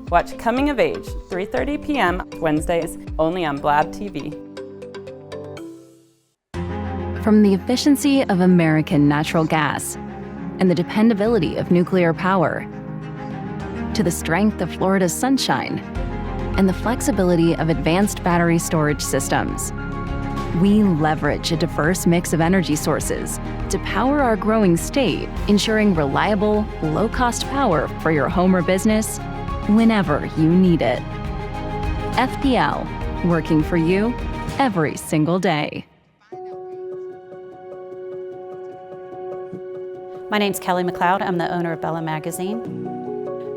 Watch Coming of Age, 3:30 p.m. Wednesdays, only on Blab TV. From the efficiency of American natural gas and the dependability of nuclear power, to the strength of Florida's sunshine and the flexibility of advanced battery storage systems, we leverage a diverse mix of energy sources to power our growing state, ensuring reliable, low-cost power for your home or business whenever you need it. FPL, working for you every single day. My name's Kelly McLeod. I'm the owner of Bella Magazine.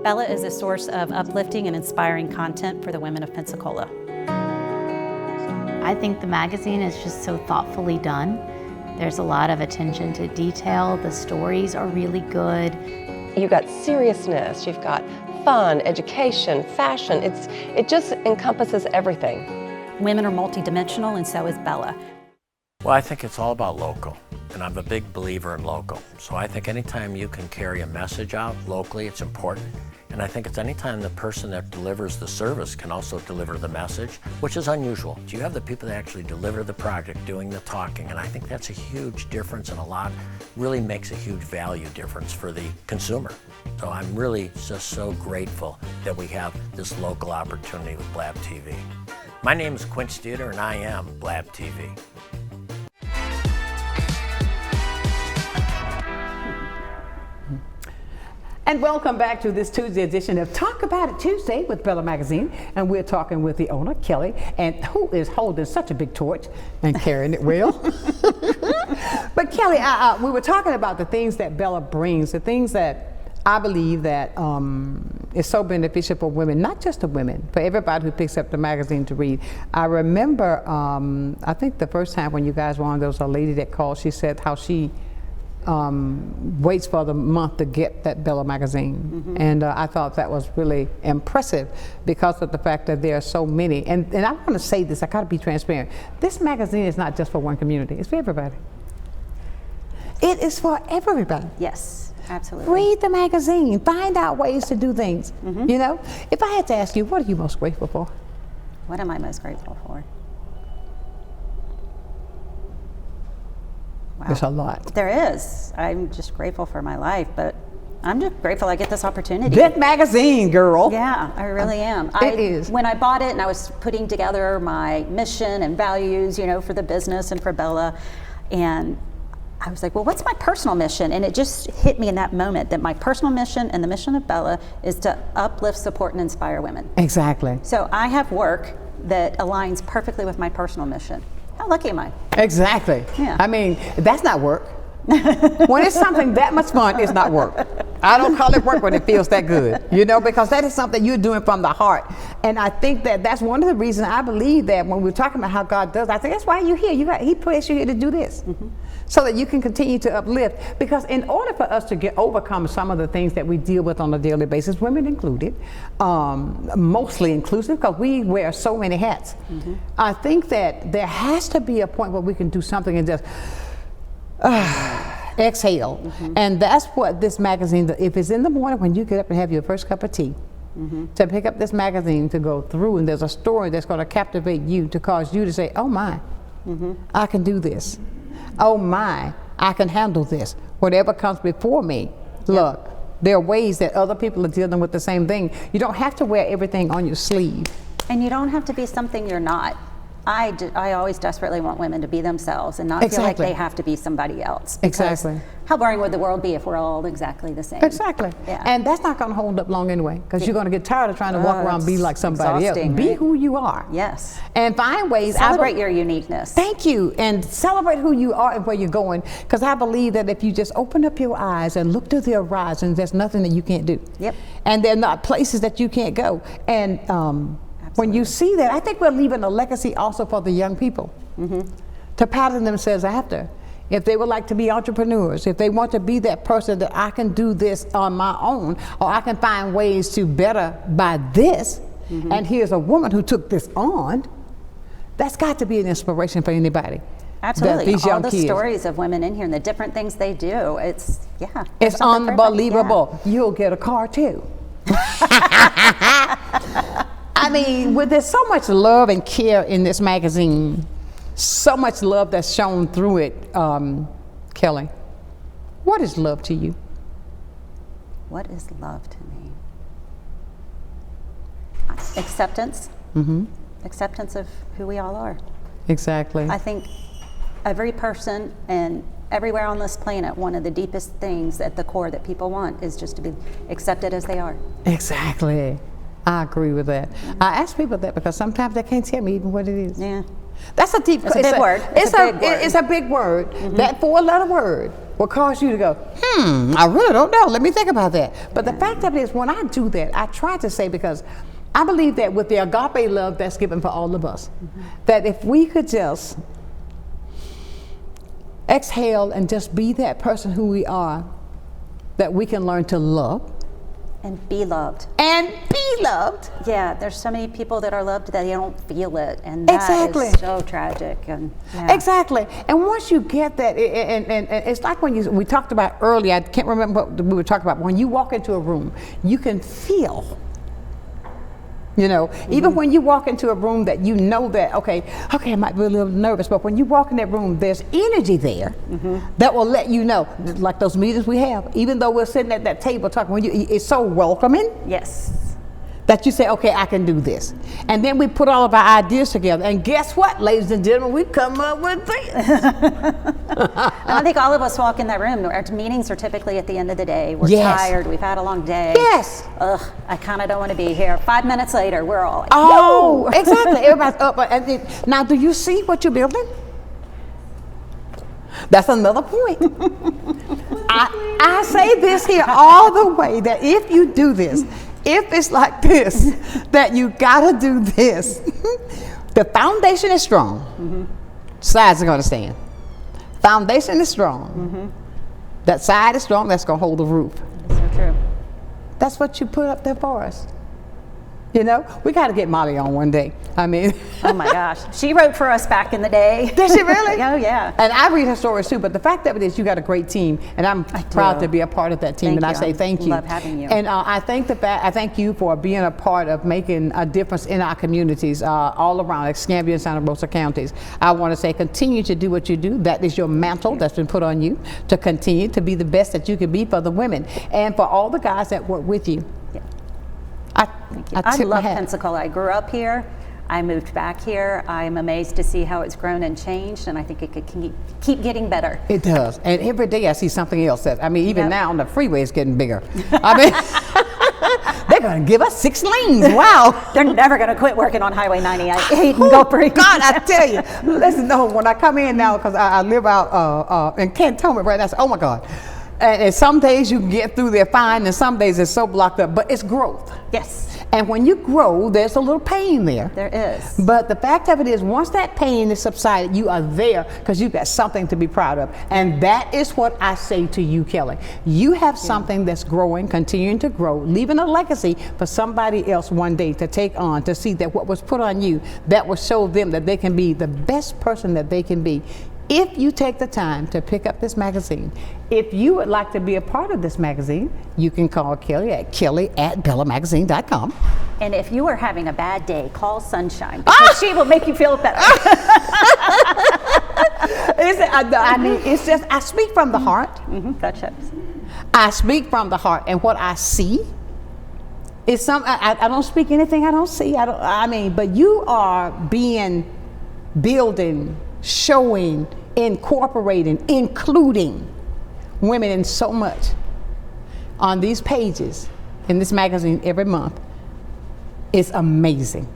Bella is a source of uplifting and inspiring content for the women of Pensacola. I think the magazine is just so thoughtfully done. There's a lot of attention to detail. The stories are really good. You've got seriousness, you've got fun, education, fashion. It just encompasses everything. Women are multidimensional, and so is Bella. Well, I think it's all about local, and I'm a big believer in local. So I think anytime you can carry a message out locally, it's important. And I think it's anytime the person that delivers the service can also deliver the message, which is unusual. You have the people that actually deliver the project doing the talking, and I think that's a huge difference, and really makes a huge value difference for the consumer. So I'm really just so grateful that we have this local opportunity with Blab TV. My name is Quint Studer, and I am Blab TV. And welcome back to this Tuesday edition of Talk About It Tuesday with Bella Magazine. And we're talking with the owner, Kelly, and who is holding such a big torch and carrying it well. But Kelly, we were talking about the things that Bella brings, the things that I believe that is so beneficial for women, not just the women, for everybody who picks up the magazine to read. I remember, I think the first time when you guys were on, there was a lady that called. She said how she waits for the month to get that Bella magazine. And I thought that was really impressive because of the fact that there are so many. And I want to say this, I got to be transparent. This magazine is not just for one community, it's for everybody. It is for everybody. Yes, absolutely. Read the magazine, find out ways to do things. You know, if I had to ask you, what are you most grateful for? What am I most grateful for? Wow. There's a lot. There is. I'm just grateful for my life, but I'm just grateful I get this opportunity. That magazine, girl. Yeah, I really am. It is. When I bought it and I was putting together my mission and values, you know, for the business and for Bella, and I was like, well, what's my personal mission? And it just hit me in that moment that my personal mission and the mission of Bella is to uplift, support, and inspire women. Exactly. So I have work that aligns perfectly with my personal mission. How lucky am I? Exactly. Yeah. I mean, that's not work. When it's something that much fun, it's not work. I don't call it work when it feels that good, you know, because that is something you're doing from the heart. And I think that that's one of the reasons I believe that when we're talking about how God does, I think that's why you're here. He placed you here to do this. so that you can continue to uplift. Because in order for us to overcome some of the things that we deal with on a daily basis, women included, mostly inclusive, because we wear so many hats, I think that there has to be a point where we can do something and just exhale. And that's what this magazine, if it's in the morning when you get up and have your first cup of tea, to pick up this magazine to go through, and there's a story that's going to captivate you to cause you to say, oh my, I can do this. Oh my, I can handle this. Whatever comes before me, look, there are ways that other people are dealing with the same thing. You don't have to wear everything on your sleeve. And you don't have to be something you're not. I always desperately want women to be themselves and not feel like they have to be somebody else. Exactly. How boring would the world be if we're all exactly the same? Exactly. Yeah. And that's not going to hold up long anyway, because you're going to get tired of trying to walk around and be like somebody else. Be who you are. Yes. And find ways. Celebrate your uniqueness. Thank you. And celebrate who you are and where you're going, because I believe that if you just open up your eyes and look to the horizon, there's nothing that you can't do. Yep. And there are not places that you can't go. And when you see that, I think we're leaving a legacy also for the young people to pattern themselves after. If they would like to be entrepreneurs, if they want to be that person that I can do this on my own, or I can find ways to better by this, and here's a woman who took this on, that's got to be an inspiration for anybody. Absolutely. These young all the kids. Stories of women in here and the different things they do, it's It's unbelievable. You'll get a car too. I mean, there's so much love and care in this magazine, so much love that's shown through it. Kelly, what is love to you? What is love to me? Acceptance. Acceptance of who we all are. Exactly. I think every person and everywhere on this planet, one of the deepest things at the core that people want is just to be accepted as they are. Exactly. I agree with that. I ask people that because sometimes they can't tell me even what it is. Yeah. That's a deep. It's a big word. It's a big word. That 4-letter word will cause you to go, I really don't know. Let me think about that. But the fact of it is, when I do that, I try to say, because I believe that with the agape love that's given for all of us, that if we could just exhale and just be that person who we are, that we can learn to love. And be loved. And be loved. Yeah, there's so many people that are loved that they don't feel it, and that is so tragic. And Exactly. And once you get that, and it's like when we talked about earlier, I can't remember what we were talking about, when you walk into a room, you can feel. You know, even when you walk into a room that you know that, okay, I might be a little nervous, but when you walk in that room, there's energy there that will let you know, like those meetings we have, even though we're sitting at that table talking, it's so welcoming. Yes. That you say, okay, I can do this. And then we put all of our ideas together, and guess what, ladies and gentlemen, we come up with this. And I think all of us walk in that room. Our meetings are typically at the end of the day. We're tired. We've had a long day. Yes. Ugh, I kind of don't want to be here. 5 minutes later, we're all like, oh, exactly. Everybody's up. Now, do you see what you're building? That's another point. I say this here all the way, that if you do this, if it's like this, that you gotta do this. The foundation is strong. Sides are gonna stand. Foundation is strong. That side is strong, that's gonna hold the roof. That's so true. That's what you put up there for us. You know, we got to get Molly on one day. I mean, oh my gosh, she wrote for us back in the day. Did she really? Oh yeah. And I read her stories too. But the fact of it is, you got a great team, and I'm proud to be a part of that team. And I say thank you. Love having you. And I thank you for being a part of making a difference in our communities all around, like Escambia and Santa Rosa counties. I want to say, continue to do what you do. That is your mantle that's been put on you to continue to be the best that you can be for the women and for all the guys that work with you. I love Pensacola. I grew up here. I moved back here. I'm amazed to see how it's grown and changed, and I think it could keep getting better. It does. And every day I see something else. Even now on the freeway is getting bigger. I mean, they're going to give us 6 lanes. Wow. They're never going to quit working on Highway 98 in Gulfport. God, I tell you. Listen, no, when I come in now, because I live out in Cantonment right now, I say, oh my God. And some days you can get through there fine, and some days it's so blocked up, but it's growth. Yes. And when you grow, there's a little pain there. There is. But the fact of it is, once that pain is subsided, you are there because you've got something to be proud of. And that is what I say to you, Kelly. You have something that's growing, continuing to grow, leaving a legacy for somebody else one day to take on, to see that what was put on you, that will show them that they can be the best person that they can be. If you take the time to pick up this magazine, if you would like to be a part of this magazine, you can call Kelly at kelly@bellamagazine.com. And if you are having a bad day, call Sonshine, because she will make you feel better. I mean, it's just, I speak from the heart. Gotcha. I speak from the heart, and what I see is I don't speak anything I don't see. But you are building, showing, incorporating, including women in so much on these pages in this magazine every month. It's amazing.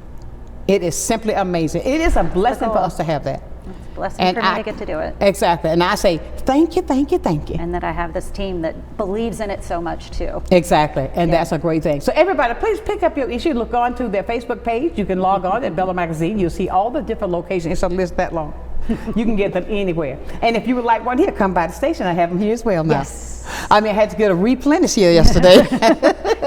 It is simply amazing. It is a blessing for us to have that. It's a blessing for me to get to do it. Exactly. And I say, thank you, thank you, thank you. And that I have this team that believes in it so much too. Exactly. And that's a great thing. So everybody, please pick up your issue. Look on to their Facebook page. You can log on at Bella Magazine. You'll see all the different locations. It's a list that long. You can get them anywhere. And if you would like one here, come by the station. I have them here as well now. Yes. I had to get a replenish here yesterday.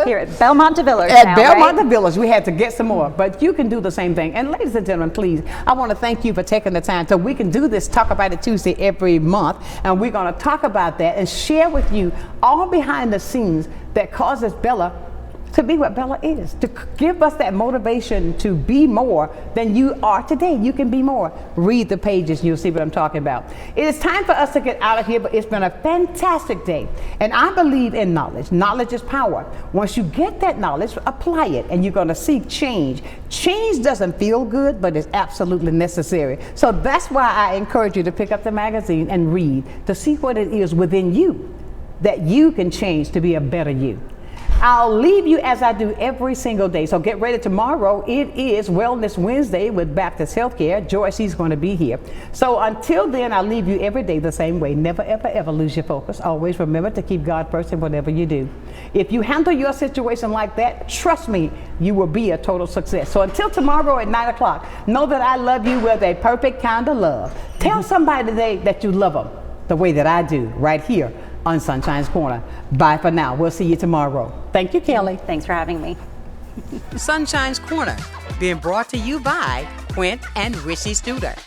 Here at Belmont de Village. At Belmont de Village, we had to get some more. But you can do the same thing. And ladies and gentlemen, please, I want to thank you for taking the time so we can do this Talk About It Tuesday every month. And we're going to talk about that and share with you all behind the scenes that causes Bella to be what Bella is, to give us that motivation to be more than you are today. You can be more. Read the pages and you'll see what I'm talking about. It is time for us to get out of here, but it's been a fantastic day. And I believe in knowledge. Knowledge is power. Once you get that knowledge, apply it, and you're going to see change. Change doesn't feel good, but it's absolutely necessary. So that's why I encourage you to pick up the magazine and read, to see what it is within you that you can change to be a better you. I'll leave you as I do every single day. So get ready tomorrow. It is Wellness Wednesday with Baptist Healthcare. Joyce's going to be here. So until then, I'll leave you every day the same way. Never, ever, ever lose your focus. Always remember to keep God first in whatever you do. If you handle your situation like that, trust me, you will be a total success. So until tomorrow at 9 o'clock, know that I love you with a perfect kind of love. Tell somebody today that you love them the way that I do right here on Sunshine's Corner. Bye for now. We'll see you tomorrow. Thank you, Kelly. Thanks for having me. Sunshine's Corner, being brought to you by Quint and Richie Studer.